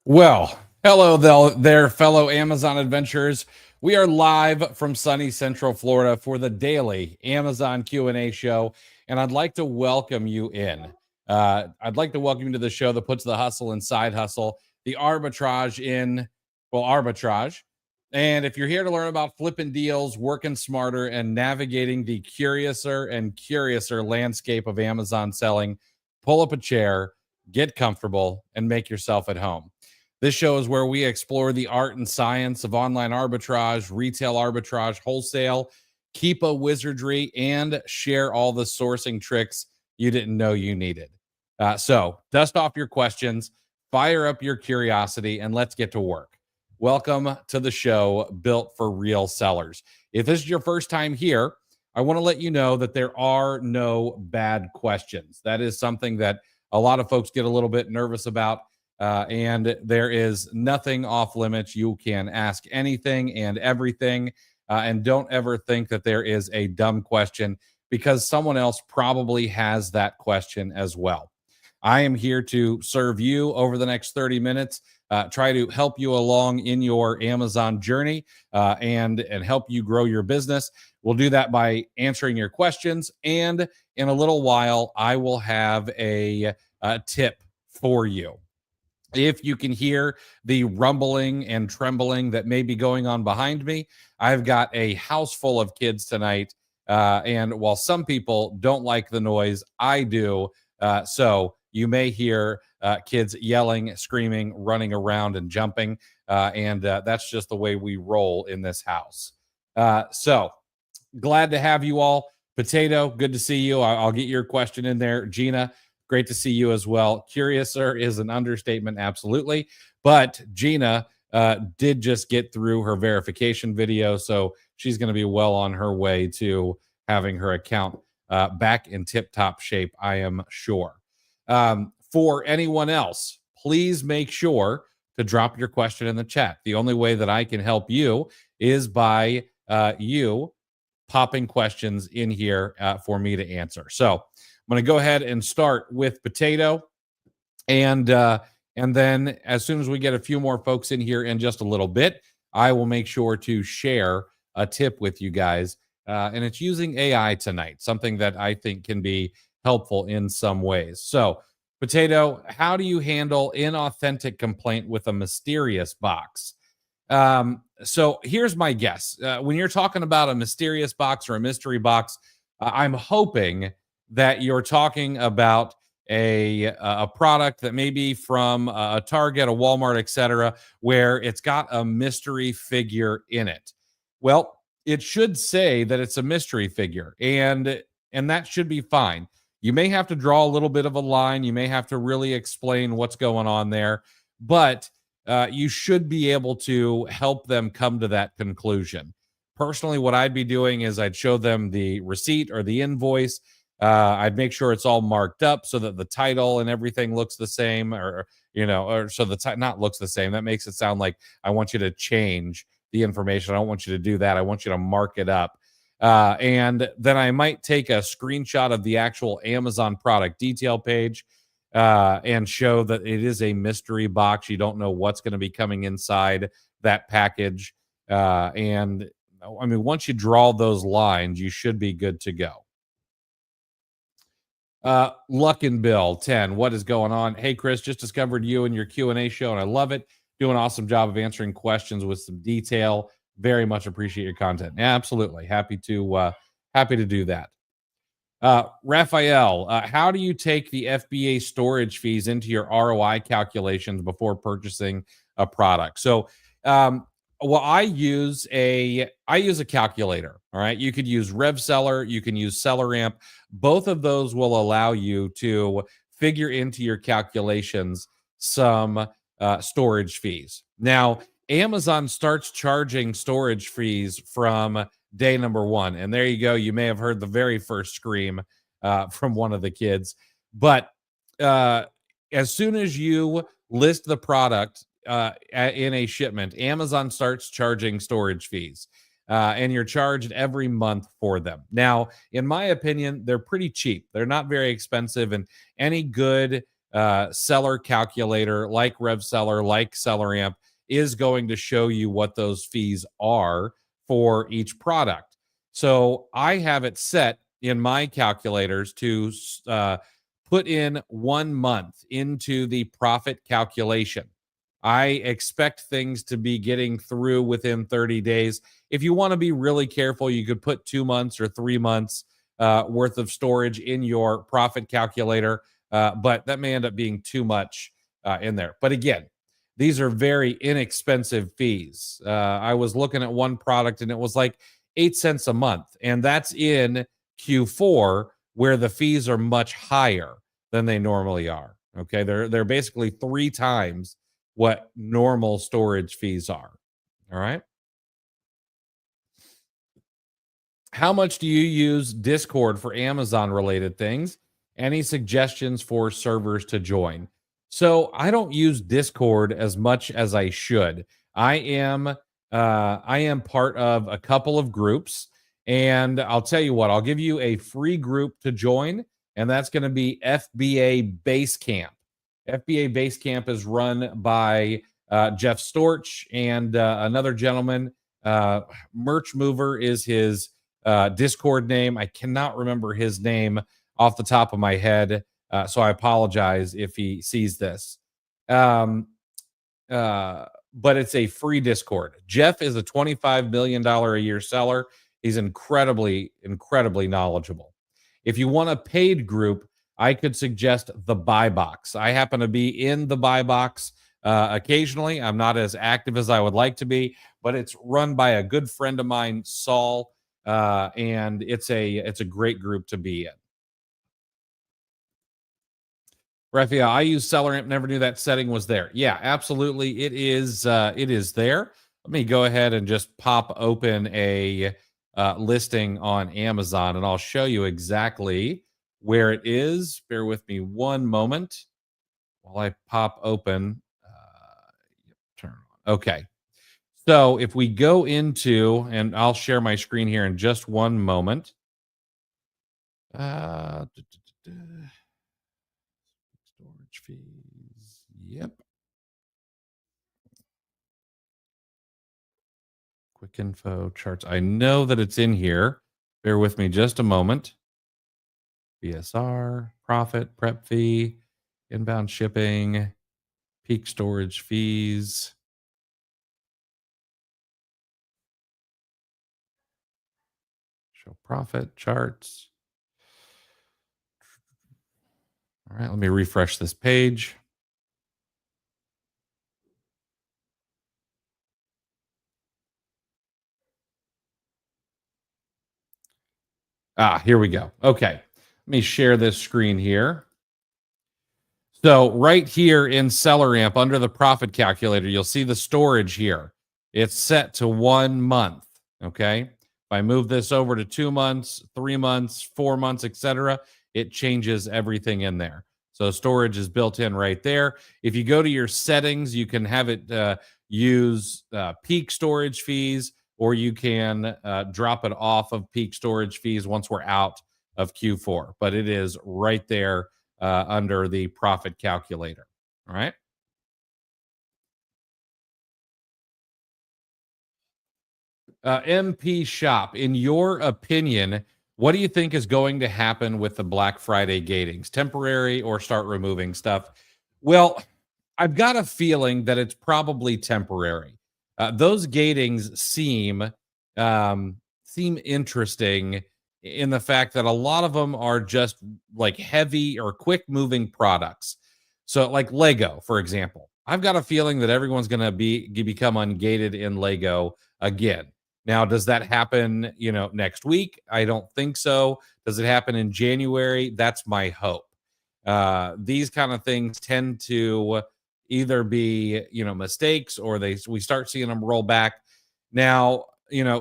Well, hello there, fellow Amazon adventurers. We are live from sunny Central Florida for the daily Amazon Q&A show, and I'd like to welcome you in. I'd like to welcome you to the show that puts the hustle and side hustle, the arbitrage in, arbitrage. And if you're here to learn about flipping deals, working smarter, and navigating the curiouser and curiouser landscape of Amazon selling, pull up a chair, get comfortable, and make yourself at home. This show is where we explore the art and science of online arbitrage, retail arbitrage, wholesale, Keepa wizardry, and share all the sourcing tricks you didn't know you needed. So dust off your questions, fire up your curiosity, and let's get to work. Welcome to the show built for real sellers. If this is your first time here, I want to let you know that there are no bad questions. That is something that a lot of folks get a little bit nervous about. And there is nothing off limits. You can ask anything and everything. And don't ever think that there is a dumb question, because someone else probably has that question as well. I am here to serve you over the next 30 minutes, try to help you along in your Amazon journey, and help you grow your business. We'll do that by answering your questions. And in a little while, I will have a tip for you. If you can hear the rumbling and trembling that may be going on behind me, I've got a house full of kids tonight. And while some people don't like the noise, I do. So you may hear kids yelling, screaming, running around, and jumping. And that's just the way we roll in this house. So glad to have you all. Potato, good to see you. I'll get your question in there. Gina, great to see you as well. Curiouser is an understatement, absolutely. But Gina did just get through her verification video, so she's going to be well on her way to having her account back in tip-top shape, I am sure. For anyone else, please make sure to drop your question in the chat. The only way that I can help you is by you popping questions in here for me to answer. So I'm going to go ahead and start with Potato, and then as soon as we get a few more folks in here in just a little bit, I will make sure to share a tip with you guys, and it's using AI tonight, something that I think can be helpful in some ways. So, Potato, how do you handle inauthentic complaint with a mysterious box? So here's my guess. When you're talking about a mysterious box or a mystery box, I'm hoping that you're talking about a product that may be from a Target, a Walmart, etc., where it's got a mystery figure in it. Well, it should say that it's a mystery figure, and that should be fine. You may have to draw a little bit of a line. You may have to really explain what's going on there, but you should be able to help them come to that conclusion. Personally, what I'd be doing is I'd show them the receipt or the invoice. I'd make sure it's all marked up so that the title and everything looks the same, or so the not looks the same. That makes it sound like I want you to change the information. I don't want you to do that. I want you to mark it up. And then I might take a screenshot of the actual Amazon product detail page, and show that it is a mystery box. You don't know what's going to be coming inside that package. And I mean, once you draw those lines, you should be good to go. Luck and Bill 10, what is going on? Hey, Chris, just discovered you and your Q&A show, and I love it. Do an awesome job of answering questions with some detail. Very much appreciate your content. Yeah, absolutely. Happy to do that. Raphael, how do you take the FBA storage fees into your ROI calculations before purchasing a product? So, well, I use a calculator. All right. You could use RevSeller. You can use SellerAmp. Both of those will allow you to figure into your calculations some storage fees. Now, Amazon starts charging storage fees from day number one. And there you go. You may have heard the very first scream from one of the kids. But as soon as you list the product in a shipment, Amazon starts charging storage fees. And you're charged every month for them. Now, in my opinion, they're pretty cheap. They're not very expensive. And any good seller calculator like RevSeller, like SellerAmp is going to show you what those fees are for each product. So I have it set in my calculators to put in 1 month into the profit calculation. I expect things to be getting through within 30 days. If you want to be really careful, you could put 2 months or 3 months worth of storage in your profit calculator, but that may end up being too much in there. But again, these are very inexpensive fees. I was looking at one product and it was like 8 cents a month, and that's in Q4 where the fees are much higher than they normally are. Okay, they're basically 3 times what normal storage fees are. All right. How much do you use Discord for Amazon related things? Any suggestions for servers to join? So I don't use Discord as much as I should. I am part of a couple of groups, and I'll tell you what, I'll give you a free group to join, and that's going to be FBA Basecamp. FBA Basecamp is run by Jeff Storch and another gentleman. Merch Mover is his Discord name. I cannot remember his name off the top of my head, so I apologize if he sees this. Um, but it's a free Discord. Jeff is a $25 million a year seller. He's incredibly, incredibly knowledgeable. If you want a paid group, I could suggest the Buy Box. I happen to be in the Buy Box occasionally. I'm not as active as I would like to be, but it's run by a good friend of mine, Saul, and it's a great group to be in. Raphael, I use SellerAmp. Never knew that setting was there. Yeah, absolutely. It is there. Let me go ahead and just pop open a listing on Amazon, and I'll show you exactly where it is. Bear with me one moment while I pop open. Turn on. Okay. So if we go into, and I'll share my screen here in just one moment. Storage fees. Yep. Quick info charts. I know that it's in here. Bear with me just a moment. BSR, profit, prep fee, inbound shipping, peak storage fees. Show profit charts. All right, let me refresh this page. Here we go. Okay, let me share this screen here. So right here in SellerAmp under the profit calculator, you'll see the storage here. It's set to 1 month. Okay. If I move this over to 2 months, 3 months, 4 months, etc., it changes everything in there. So storage is built in right there. If you go to your settings, you can have it use peak storage fees, or you can drop it off of peak storage fees once we're out of Q4. But it is right there under the profit calculator. All right. MP Shop, in your opinion, what do you think is going to happen with the Black Friday gatings? Temporary or start removing stuff? Well, I've got a feeling that it's probably temporary. Those gatings seem interesting in the fact that a lot of them are just like heavy or quick moving products. So, like Lego, for example, I've got a feeling that everyone's going to become ungated in Lego again. Now, does that happen, next week? I don't think so. Does it happen in January? That's my hope. These kind of things tend to either be, mistakes, or we start seeing them roll back. Now,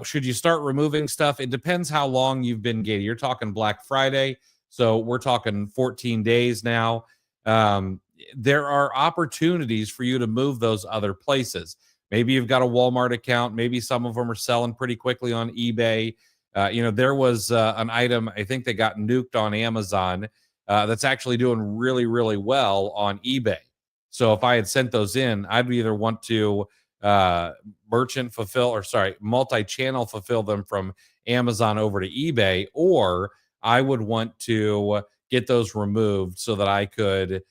should you start removing stuff? It depends how long you've been gated. You're talking Black Friday, so we're talking 14 days now. There are opportunities for you to move those other places. Maybe you've got a Walmart account. Maybe some of them are selling pretty quickly on eBay. There was an item, I think, that got nuked on Amazon. that's actually doing really, really well on eBay. So if I had sent those in, I'd either want to uh, multi-channel fulfill them from Amazon over to eBay, or I would want to get those removed so that I could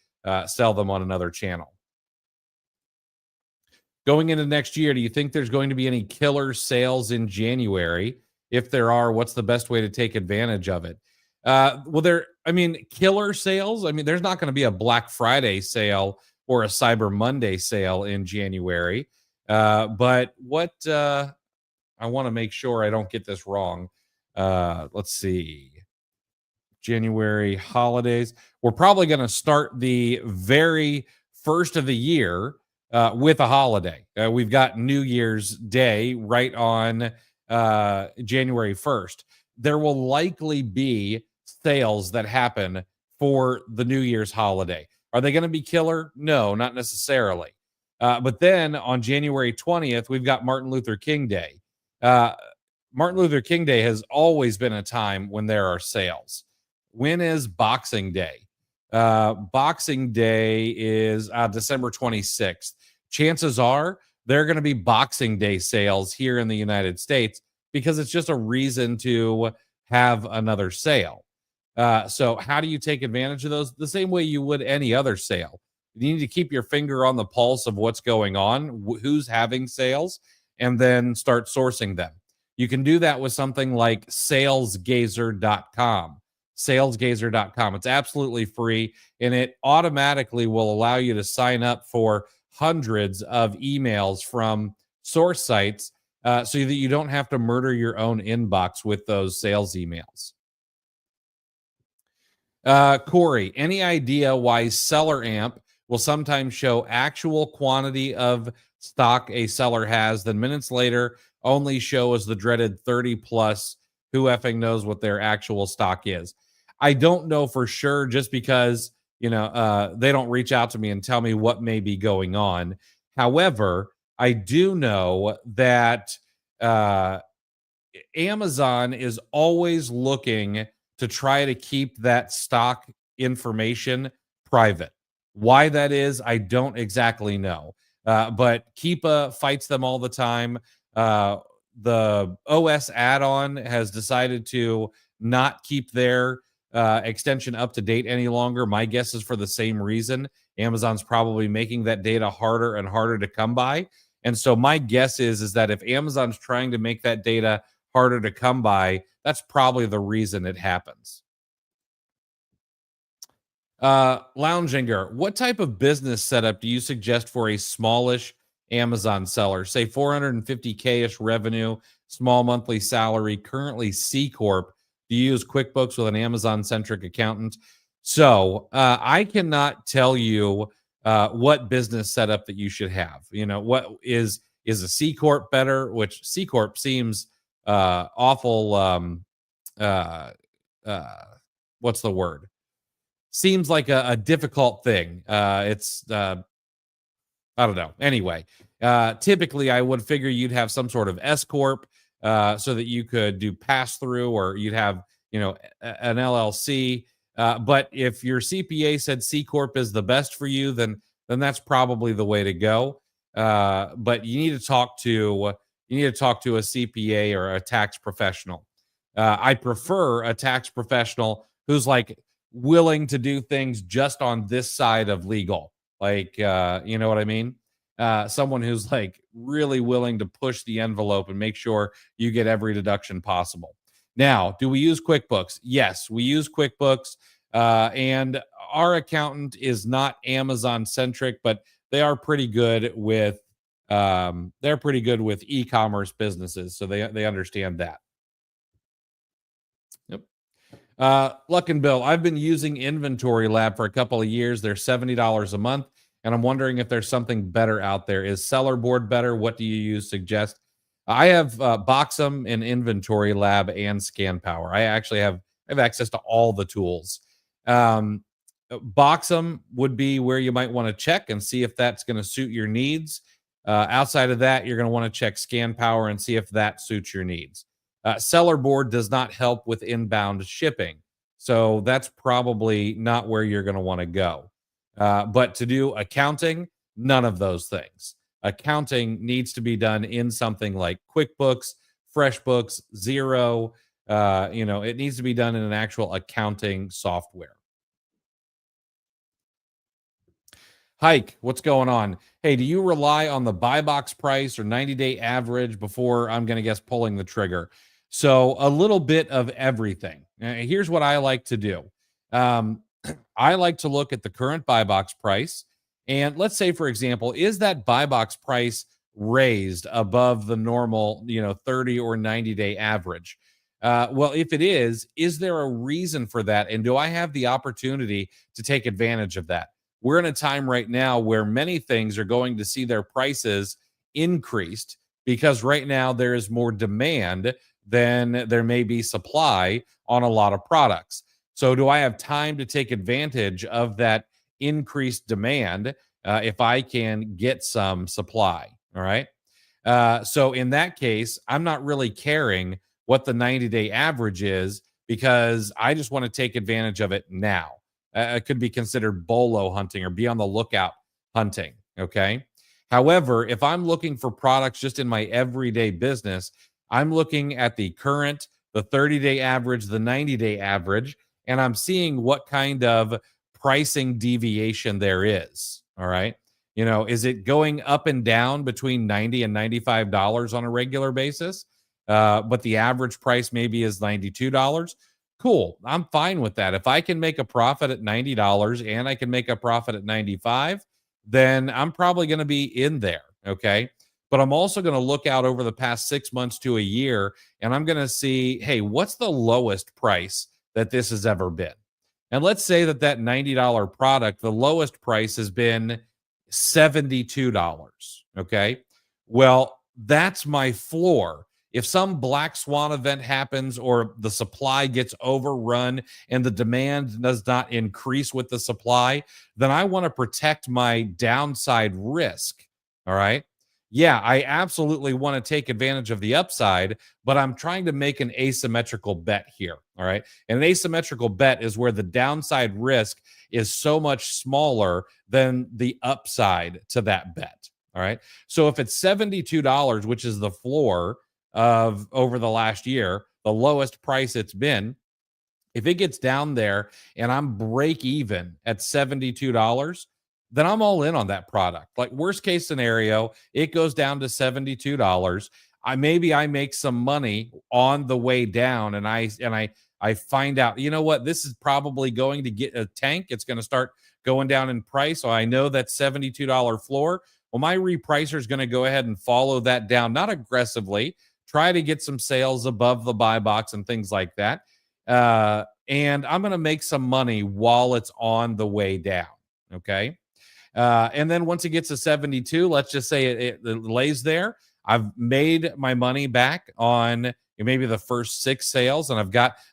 sell them on another channel. Going into next year, do you think there's going to be any killer sales in January? If there are, what's the best way to take advantage of it? Killer sales. I mean, there's not going to be a Black Friday sale or a Cyber Monday sale in January. But what I want to make sure I don't get this wrong. Let's see. January holidays. We're probably going to start the very first of the year with a holiday. We've got New Year's Day right on January 1st. There will likely be sales that happen for the New Year's holiday. Are they going to be killer? No, not necessarily. But then on January 20th, we've got Martin Luther King Day. Martin Luther King Day has always been a time when there are sales. When is Boxing Day? Boxing Day is December 26th. Chances are there are going to be Boxing Day sales here in the United States because it's just a reason to have another sale. So how do you take advantage of those? The same way you would any other sale. You need to keep your finger on the pulse of what's going on, who's having sales, and then start sourcing them. You can do that with something like salesgazer.com. Salesgazer.com. It's absolutely free, and it automatically will allow you to sign up for hundreds of emails from source sites so that you don't have to murder your own inbox with those sales emails. Corey, any idea why Seller Amp will sometimes show actual quantity of stock a seller has, then minutes later only show as the dreaded 30 plus? Who effing knows what their actual stock is? I don't know for sure, just because they don't reach out to me and tell me what may be going on. However, I do know that Amazon is always looking to try to keep that stock information private. Why that is, I don't exactly know. But Keepa fights them all the time. The OS add-on has decided to not keep their extension up to date any longer. My guess is for the same reason. Amazon's probably making that data harder and harder to come by. And so my guess is that if Amazon's trying to make that data harder to come by, that's probably the reason it happens. Lounger, what type of business setup do you suggest for a smallish Amazon seller? Say 450K-ish revenue, small monthly salary, currently C Corp. Do you use QuickBooks with an Amazon-centric accountant? So I cannot tell you what business setup that you should have. What is a C Corp better? Which C Corp seems awful. What's the word? Seems like a difficult thing. It's I don't know. Anyway, typically I would figure you'd have some sort of S Corp so that you could do pass through, or you'd have, an LLC. But if your CPA said C Corp is the best for you, then that's probably the way to go. But you need to talk to a CPA or a tax professional. I prefer a tax professional who's like willing to do things just on this side of legal. Like, you know what I mean? Someone who's like really willing to push the envelope and make sure you get every deduction possible. Now, do we use QuickBooks? Yes, we use QuickBooks. And our accountant is not Amazon centric, but they are pretty good with e-commerce businesses. So they understand that. Yep. Luck and Bill, I've been using Inventory Lab for a couple of years. They're $70 a month, and I'm wondering if there's something better out there. Is Seller Board better? What do you use? Suggest. I have Boxum and Inventory Lab and Scan Power. I actually have access to all the tools. Boxum would be where you might want to check and see if that's going to suit your needs. Outside of that, you're going to want to check Scan Power and see if that suits your needs. Seller Board does not help with inbound shipping. So that's probably not where you're going to want to go. But to do accounting, none of those things. Accounting needs to be done in something like QuickBooks, FreshBooks, Zero. It needs to be done in an actual accounting software. Hike, what's going on? Hey, do you rely on the buy box price or 90-day average before, I'm going to guess, pulling the trigger? So, a little bit of everything. Here's what I like to do. Um, I like to look at the current buy box price. And let's say, for example, is that buy box price raised above the normal, 30 or 90-day average? Well, if it is there a reason for that? And do I have the opportunity to take advantage of that? We're in a time right now where many things are going to see their prices increased because right now there is more demand than there may be supply on a lot of products. So, do I have time to take advantage of that increased demand if I can get some supply? All right. So in that case, I'm not really caring what the 90-day average is because I just want to take advantage of it now. It could be considered bolo hunting or be on the lookout hunting. Okay. However, if I'm looking for products just in my everyday business, I'm looking at the current, the 30-day average, the 90-day average, and I'm seeing what kind of pricing deviation there is. All right. Is it going up and down between 90 and $95 on a regular basis? But the average price maybe is $92. Cool. I'm fine with that. If I can make a profit at $90 and I can make a profit at 95, then I'm probably going to be in there. Okay. But I'm also going to look out over the past 6 months to a year and I'm going to see, hey, what's the lowest price that this has ever been? And let's say that $90 product, the lowest price has been $72. Okay. Well, that's my floor. If some black swan event happens or the supply gets overrun and the demand does not increase with the supply, then I want to protect my downside risk. All right. Yeah, I absolutely want to take advantage of the upside, but I'm trying to make an asymmetrical bet here. All right. And an asymmetrical bet is where the downside risk is so much smaller than the upside to that bet. All right. So if it's $72, which is the floor of over the last year, the lowest price it's been, if it gets down there and I'm break even at $72, then I'm all in on that product. Like worst case scenario, it goes down to $72. I make some money on the way down and I find out, you know what, this is probably going to get a tank. It's going to start going down in price. So I know that $72 floor. Well, my repricer is going to go ahead and follow that down, not aggressively, try to get some sales above the buy box and things like that. And I'm going to make some money while it's on the way down. Okay. And then once it gets to 72, let's just say it lays there. I've made my money back on maybe the first 6 sales and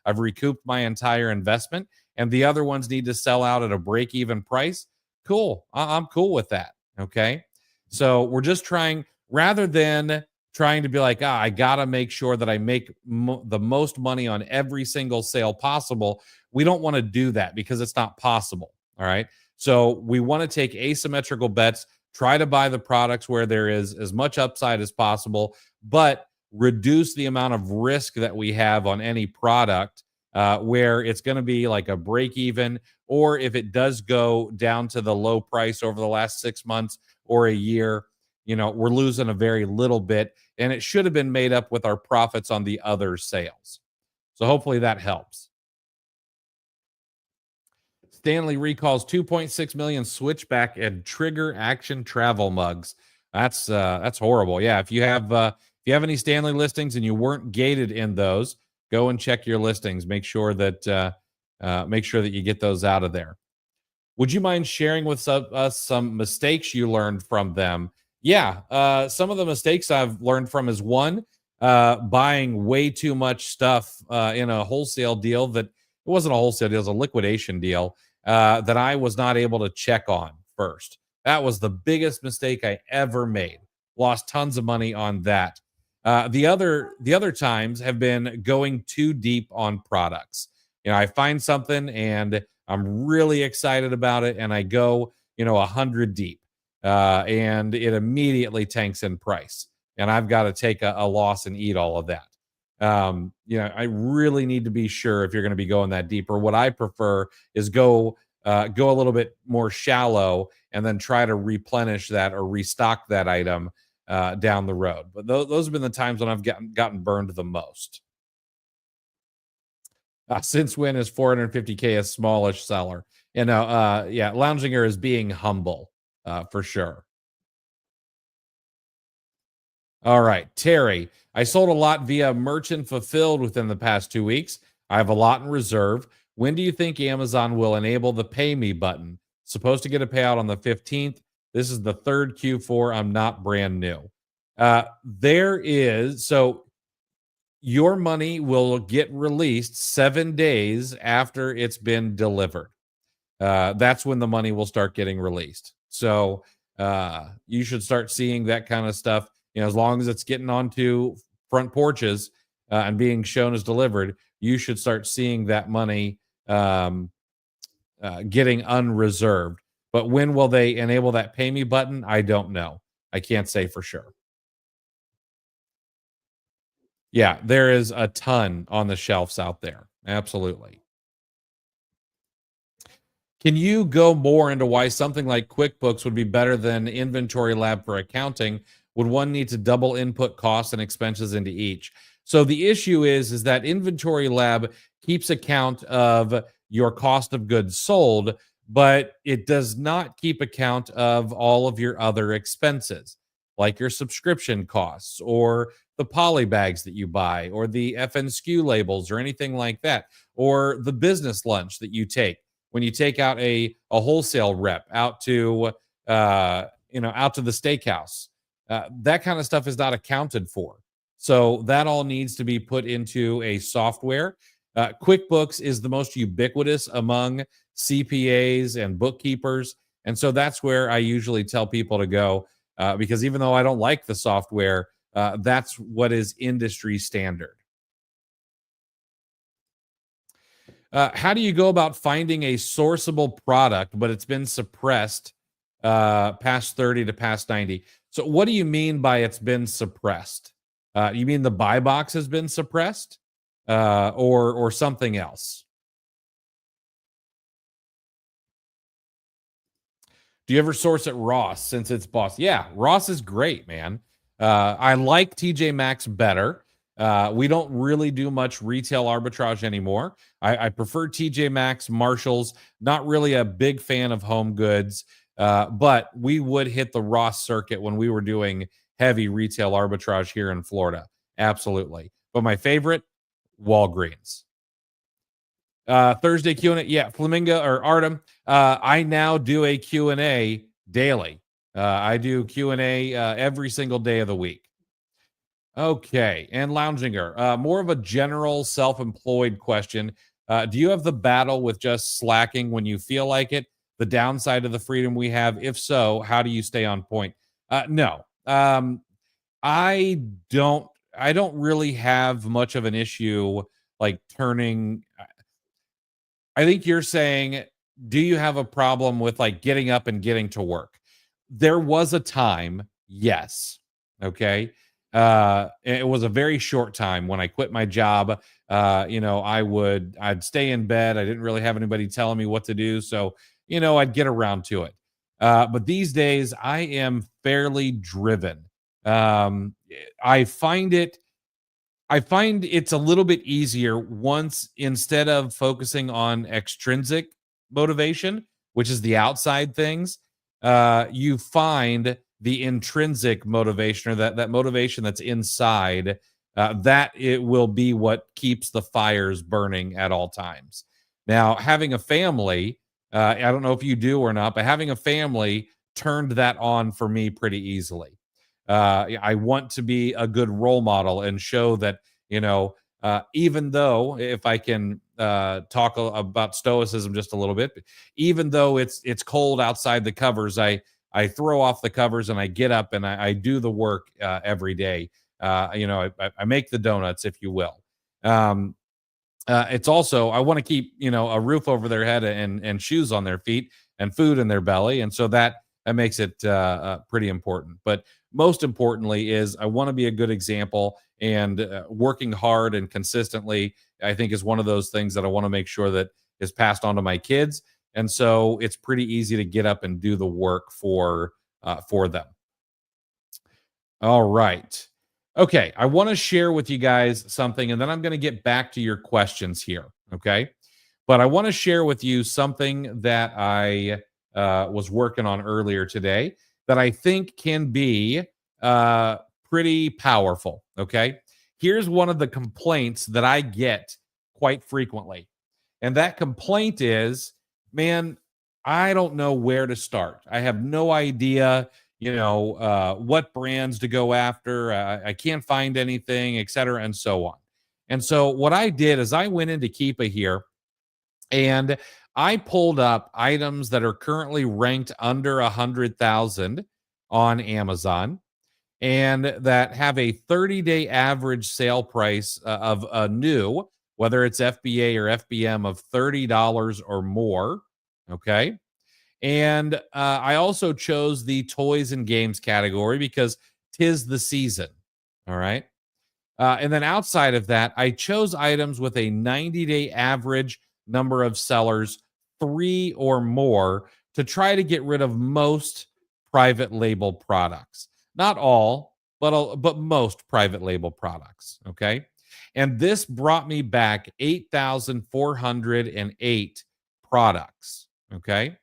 I've recouped my entire investment and the other ones need to sell out at a break even price. Cool. I'm cool with that. Okay. So we're just trying, rather than trying to be like, I got to make sure that I make the most money on every single sale possible. We don't want to do that because it's not possible. All right. So we want to take asymmetrical bets, try to buy the products where there is as much upside as possible, but reduce the amount of risk that we have on any product where it's going to be like a break even, or if it does go down to the low price over the last 6 months or a year, we're losing a very little bit, and it should have been made up with our profits on the other sales. So hopefully that helps. Stanley recalls 2.6 million switchback and trigger action travel mugs. That's horrible. Yeah, if you have any Stanley listings and you weren't gated in those, go and check your listings. Make sure that you get those out of there. Would you mind sharing with us some mistakes you learned from them? Yeah, some of the mistakes I've learned from is one, buying way too much stuff in a wholesale deal that it wasn't a wholesale deal, it was a liquidation deal that I was not able to check on first. That was the biggest mistake I ever made. Lost tons of money on that. The other times have been going too deep on products. I find something and I'm really excited about it, and I go, 100 deep, and it immediately tanks in price, and I've got to take a loss and eat all of that. I really need to be sure if you're going to be going that deep. Or what I prefer is go a little bit more shallow and then try to replenish that or restock that item down the road. But those have been the times when I've gotten burned the most. Since when is 450K a smallish seller? Yeah, Lounger is being humble for sure. All right, Terry. I sold a lot via merchant fulfilled within the past 2 weeks. I have a lot in reserve. When do you think Amazon will enable the pay me button? Supposed to get a payout on the 15th. This is the third Q4. I'm not brand new. There is, so your money will get released 7 days after it's been delivered. That's when the money will start getting released. So you should start seeing that kind of stuff. As long as it's getting onto front porches and being shown as delivered, you should start seeing that money getting unreserved. But when will they enable that pay me button? I don't know. I can't say for sure. Yeah, there is a ton on the shelves out there. Absolutely. Can you go more into why something like QuickBooks would be better than Inventory Lab for accounting? Would one need to double input costs and expenses into each? So the issue is that Inventory Lab keeps account of your cost of goods sold, but it does not keep account of all of your other expenses, like your subscription costs or the poly bags that you buy or the FNSKU labels or anything like that, or the business lunch that you take when you take out a wholesale rep out to out to the steakhouse. That kind of stuff is not accounted for. So that all needs to be put into a software. QuickBooks is the most ubiquitous among CPAs and bookkeepers. And so that's where I usually tell people to go, because even though I don't like the software, that's what is industry standard. How do you go about finding a sourceable product, but it's been suppressed past 30 to past 90? So, what do you mean by it's been suppressed? You mean the buy box has been suppressed, or something else? Do you ever source at Ross since it's boss? Yeah, Ross is great, man. I like TJ Maxx better. We don't really do much retail arbitrage anymore. I prefer TJ Maxx, Marshalls. Not really a big fan of Home Goods, but we would hit the Ross circuit when we were doing heavy retail arbitrage here in Florida. Absolutely. But my favorite, Walgreens. Thursday Q&A. Yeah, Flamingo or Artem. I now do a Q&A daily. I do Q&A every single day of the week. Okay, and Lounger. More of a general self-employed question. Do you have the battle with just slacking when you feel like it? The downside of the freedom we have? If so, how do you stay on point? No. I don't I don't really have much of an issue like turning. I think you're saying, do you have a problem with like getting up and getting to work? There was a time, yes. Okay. It was a very short time when I quit my job. I'd stay in bed. I didn't really have anybody telling me what to do. So, I'd get around to it. But these days I am fairly driven. Um, I find it I find it's a little bit easier once instead of focusing on extrinsic motivation, which is the outside things, you find the intrinsic motivation or that motivation that's inside. That it will be what keeps the fires burning at all times. Now, having a family, I don't know if you do or not, but having a family turned that on for me pretty easily. I want to be a good role model and show that, even though if I can talk about stoicism just a little bit, even though it's cold outside the covers, I throw off the covers and I get up and I do the work every day. I make the donuts, if you will. Um, It's also, I want to keep, a roof over their head and shoes on their feet and food in their belly, and so that makes it pretty important. But most importantly is I want to be a good example, and working hard and consistently, I think, is one of those things that I want to make sure that is passed on to my kids. And so it's pretty easy to get up and do the work for them. All right. Okay, I want to share with you guys something, and then I'm going to get back to your questions here. Okay. But I want to share with you something that I was working on earlier today that I think can be uh, pretty powerful. Okay. Here's one of the complaints that I get quite frequently. And that complaint is, man, I don't know where to start. I have no idea, what brands to go after. I can't find anything, et cetera, and so on. And so what I did is I went into Keepa here, and I pulled up items that are currently ranked under 100,000 on Amazon, and that have a 30-day average sale price of a new, whether it's FBA or FBM, of $30 or more. Okay. And I also chose the toys and games category because 'tis the season. All right. And then outside of that, I chose items with a 90-day average number of sellers, three or more, to try to get rid of most private label products. Not all, but most private label products. Okay. And this brought me back 8,408 products. Okay.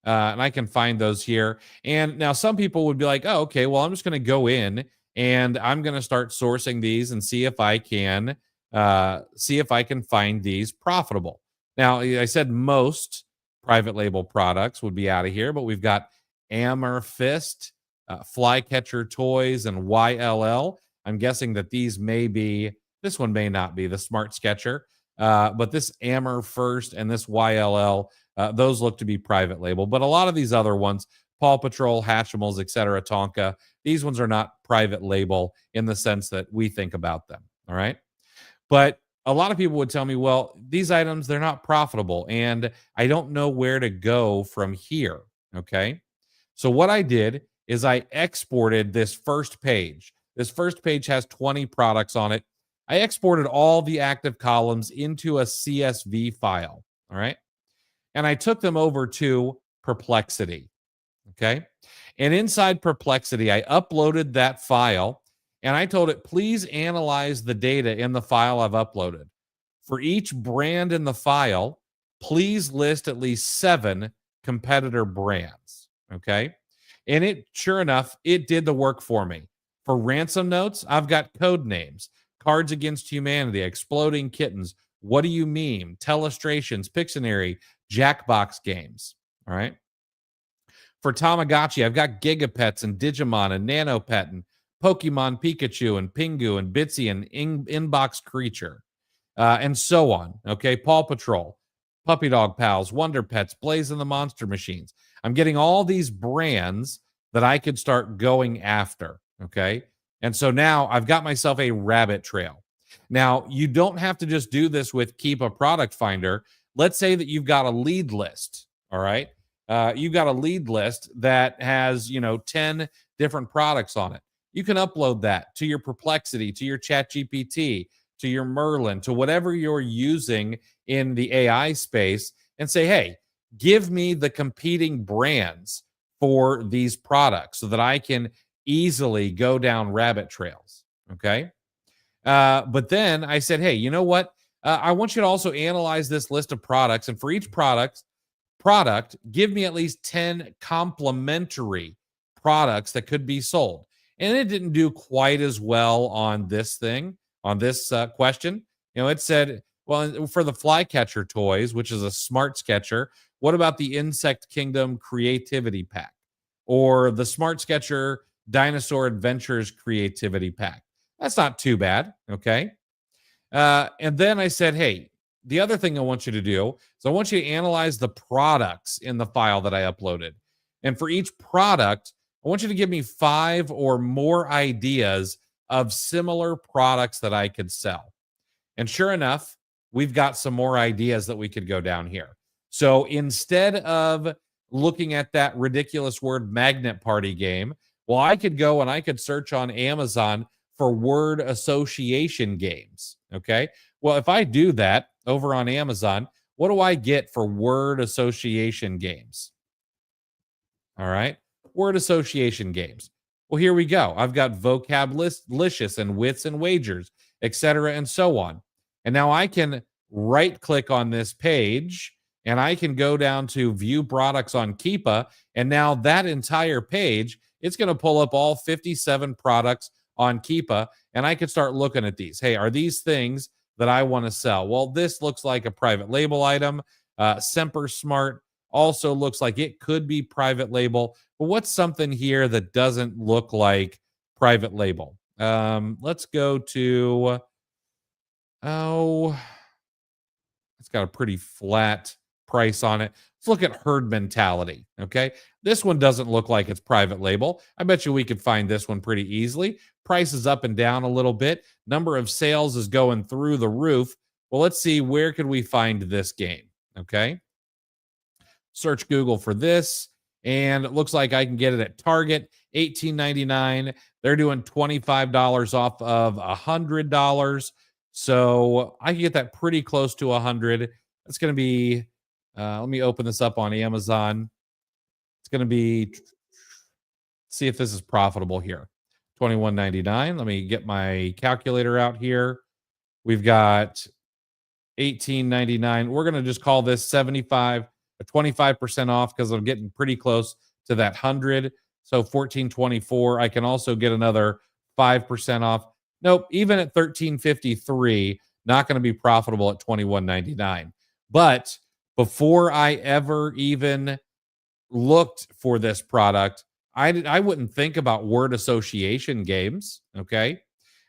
And I can find those here. And now some people would be like, oh, okay, well, I'm just going to go in and I'm going to start sourcing these and see if I can find these profitable. Now, I said most private label products would be out of here, but we've got Amethyst, Flycatcher Toys, and YLL. I'm guessing that these may be, this one may not be the Smart Sketcher, but this Amethyst and this YLL, those look to be private label. But a lot of these other ones, Paw Patrol, Hatchimals, etc., Tonka, these ones are not private label in the sense that we think about them. All right. But a lot of people would tell me, well, these items, they're not profitable, and I don't know where to go from here. Okay. So what I did is I exported this first page. This first page has 20 products on it. I exported all the active columns into a CSV file. All right. And I took them over to Perplexity. Okay. And inside Perplexity, I uploaded that file, and I told it, please analyze the data in the file I've uploaded. For each brand in the file, please list at least 7 competitor brands. Okay. And it, sure enough, it did the work for me. For ransom notes, I've got code names: Cards Against Humanity, Exploding Kittens, What Do You Meme, Telestrations, Pictionary, Jackbox Games. All right. For Tamagotchi, I've got Gigapets and Digimon and Nanopet and Pokemon Pikachu and Pingu and Bitsy and Inbox Creature, and so on. Okay. Paw Patrol, Puppy Dog Pals, Wonder Pets, Blaze and the Monster Machines. I'm getting all these brands that I could start going after. Okay. And so now I've got myself a rabbit trail. Now, you don't have to just do this with Keepa Product Finder. Let's say that you've got a lead list. All right. You've got a lead list that has, 10 different products on it. You can upload that to your Perplexity, to your ChatGPT, to your Merlin, to whatever you're using in the AI space, and say, hey, give me the competing brands for these products so that I can easily go down rabbit trails. Okay. But then I said, hey, you know what? I want you to also analyze this list of products, and for each product, give me at least 10 complementary products that could be sold. And it didn't do quite as well on this question. It said, well, for the Flycatcher Toys, which is a Smart Sketcher, what about the Insect Kingdom Creativity Pack or the Smart Sketcher Dinosaur Adventures Creativity Pack? That's not too bad. Okay. And then I said, hey, the other thing I want you to do is I want you to analyze the products in the file that I uploaded. And for each product, I want you to give me 5 or more ideas of similar products that I could sell. And sure enough, we've got some more ideas that we could go down here. So instead of looking at that ridiculous word magnet party game, well, I could go and I could search on Amazon for word association games. Okay. Well, if I do that over on Amazon, what do I get for word association games? All right. Word association games. Well, here we go. I've got vocablicious and wits and wagers, etc., and so on. And now I can right click on this page and I can go down to view products on Keepa. And now that entire page, it's going to pull up all 57 products on Keepa. And I can start looking at these. Hey, are these things that I want to sell? Well, this looks like a private label item. Semper Smart also looks like it could be private label. But what's something here that doesn't look like private label? Let's go to, it's got a pretty flat price on it. Let's look at herd mentality. Okay. This one doesn't look like it's private label. I bet you we could find this one pretty easily. Price is up and down a little bit. Number of sales is going through the roof. Well, let's see, where could we find this game? Okay. Search Google for this, and it looks like I can get it at Target, $18.99. They're doing $25 off of $100. So I can get that pretty close to 100. That's going to be, let me open this up on Amazon. It's going to be, see if this is profitable here. $21.99. Let me get my calculator out here. We've got $18.99. We're going to just call this 75, 25% off because I'm getting pretty close to that 100. So $14.24. I can also get another 5% off. Nope, even at $13.53, not going to be profitable at $21.99. But before I ever even looked for this product, I wouldn't think about word association games, okay?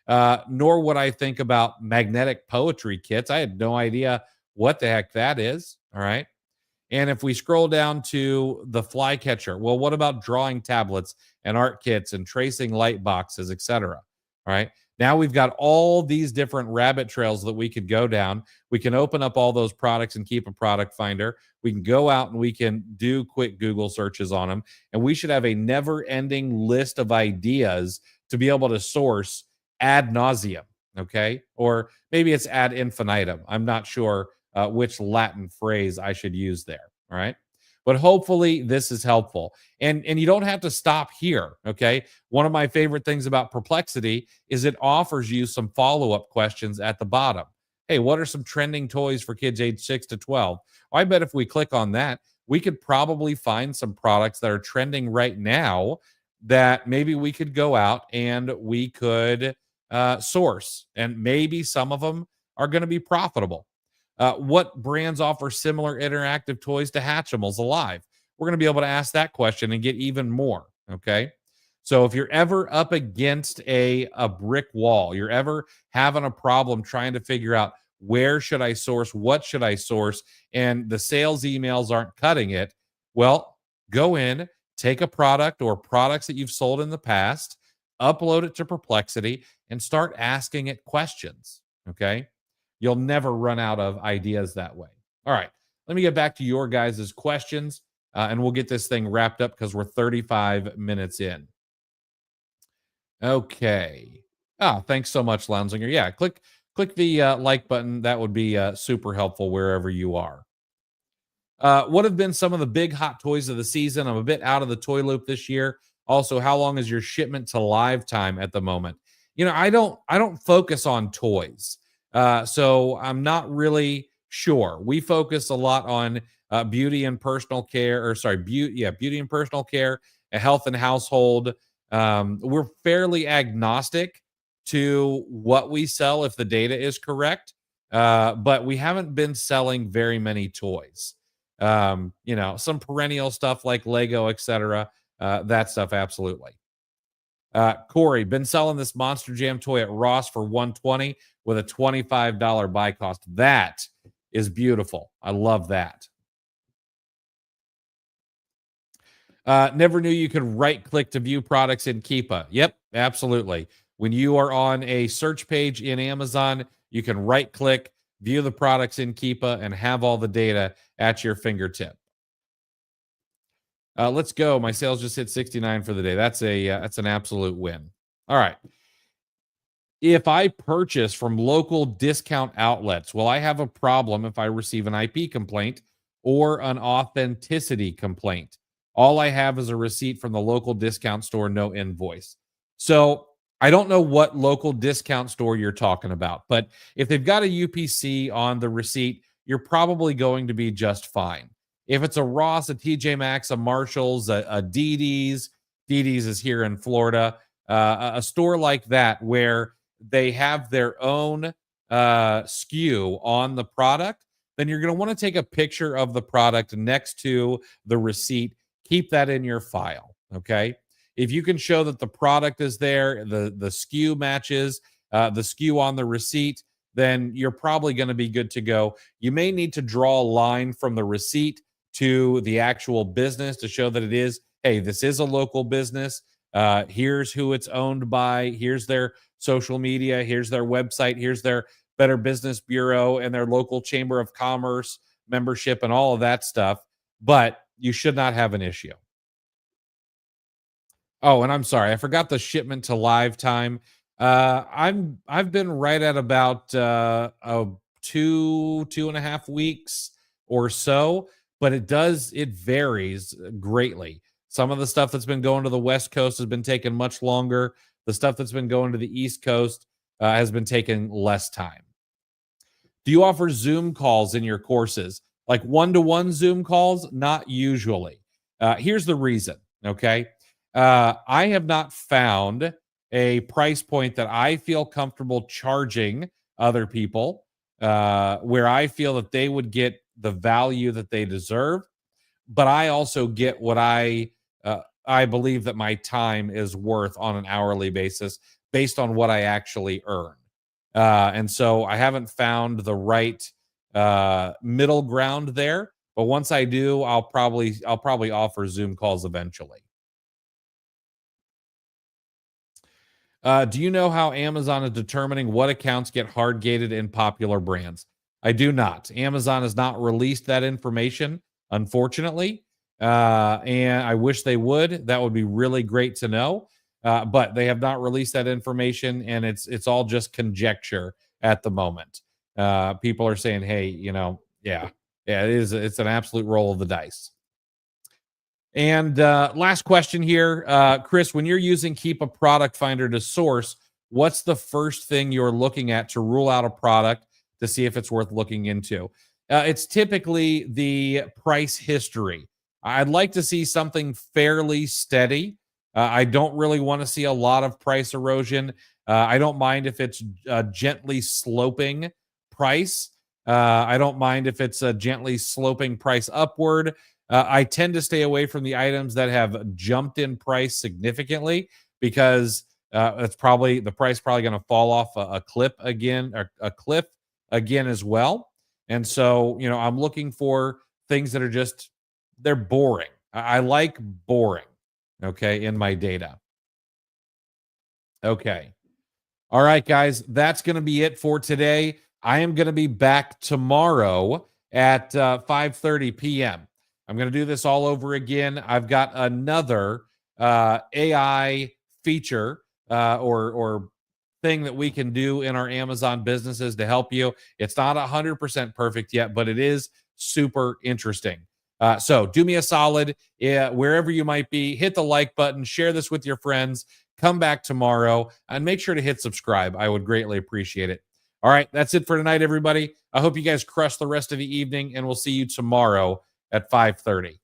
Nor would I think about magnetic poetry kits. I had no idea what the heck that is, all right? And if we scroll down to the flycatcher, well, what about drawing tablets and art kits and tracing light boxes, etc.? All right. Now we've got all these different rabbit trails that we could go down. We can open up all those products and keep a product finder. We can go out and we can do quick Google searches on them. And we should have a never-ending list of ideas to be able to source ad nauseum. Okay. Or maybe it's ad infinitum. I'm not sure which Latin phrase I should use there. All right. But hopefully this is helpful. And you don't have to stop here. Okay. One of my favorite things about Perplexity is it offers you some follow-up questions at the bottom. Hey, what are some trending toys for kids age 6 to 12? Well, I bet if we click on that, we could probably find some products that are trending right now that maybe we could go out and we could source. And maybe some of them are going to be profitable. What brands offer similar interactive toys to Hatchimals Alive? We're going to be able to ask that question and get even more. Okay. So if you're ever up against a brick wall, you're ever having a problem trying to figure out where should I source, what should I source, and the sales emails aren't cutting it, well, go in, take a product or products that you've sold in the past, upload it to Perplexity, and start asking it questions. Okay. You'll never run out of ideas that way. All right. Let me get back to your guys' questions, and we'll get this thing wrapped up because we're 35 minutes in. Okay. Oh, thanks so much, Lounsinger. Yeah, click the like button. That would be super helpful wherever you are. What have been some of the big hot toys of the season? I'm a bit out of the toy loop this year. Also, how long is your shipment to live time at the moment? You know, I don't focus on toys. So I'm not really sure. We focus a lot on beauty and personal care, beauty and personal care, health and household. We're fairly agnostic to what we sell if the data is correct, but we haven't been selling very many toys. Some perennial stuff like Lego, etc. That stuff, absolutely. Corey, been selling this Monster Jam toy at Ross for $120 with a $25 buy cost. That is beautiful. I love that. Never knew you could right click to view products in Keepa. Yep, absolutely. When you are on a search page in Amazon, you can right click, view the products in Keepa, and have all the data at your fingertip. Let's go. My sales just hit 69 for the day. That's an absolute win. All right. If I purchase from local discount outlets, will I have a problem if I receive an IP complaint or an authenticity complaint? All I have is a receipt from the local discount store, no invoice. So I don't know what local discount store you're talking about, but if they've got a UPC on the receipt, you're probably going to be just fine. If it's a Ross, a TJ Maxx, a Marshalls, a DD's, DD's is here in Florida, a store like that where they have their own SKU on the product, then you're going to want to take a picture of the product next to the receipt. Keep that in your file. Okay. If you can show that the product is there, the SKU matches the SKU on the receipt, then you're probably going to be good to go. You may need to draw a line from the receipt to the actual business to show that it is, hey, this is a local business. Here's who it's owned by. Here's their social media. Here's their website. Here's their Better Business Bureau and their local Chamber of Commerce membership and all of that stuff. But you should not have an issue. Oh, and I'm sorry, I forgot the shipment to live time. I've been right at about 2.5 weeks or so, but it varies greatly. Some of the stuff that's been going to the West Coast has been taking much longer. The stuff that's been going to the East Coast has been taking less time. Do you offer Zoom calls in your courses? Like one-to-one Zoom calls? Not usually. Here's the reason, okay? I have not found a price point that I feel comfortable charging other people where I feel that they would get the value that they deserve, but I also get what I believe that my time is worth on an hourly basis based on what I actually earn. And so I haven't found the right middle ground there, but once I do, I'll probably offer Zoom calls eventually. Do you know how Amazon is determining what accounts get hard gated in popular brands? I do not. Amazon has not released that information, unfortunately. And I wish they would. That would be really great to know. But they have not released that information, and it's all just conjecture at the moment. People are saying, hey, yeah, it is. It's an absolute roll of the dice. And last question here, Chris, when you're using Keepa Product Finder to source, what's the first thing you're looking at to rule out a product to see if it's worth looking into? It's typically the price history. I'd like to see something fairly steady. I don't really want to see a lot of price erosion. I don't mind if it's a gently sloping price. I don't mind if it's a gently sloping price upward. I tend to stay away from the items that have jumped in price significantly because it's probably the price probably going to fall off a cliff again as well. And so, I'm looking for things that are they're boring. I like boring. Okay, in my data. Okay. All right, guys, that's going to be it for today. I am going to be back tomorrow at 5:30 p.m. I'm going to do this all over again. I've got another AI feature or thing that we can do in our Amazon businesses to help you. It's not 100% perfect yet, but it is super interesting. So do me a solid, wherever you might be, hit the like button, share this with your friends, come back tomorrow, and make sure to hit subscribe. I would greatly appreciate it. All right, that's it for tonight, everybody. I hope you guys crush the rest of the evening, and we'll see you tomorrow at 5:30.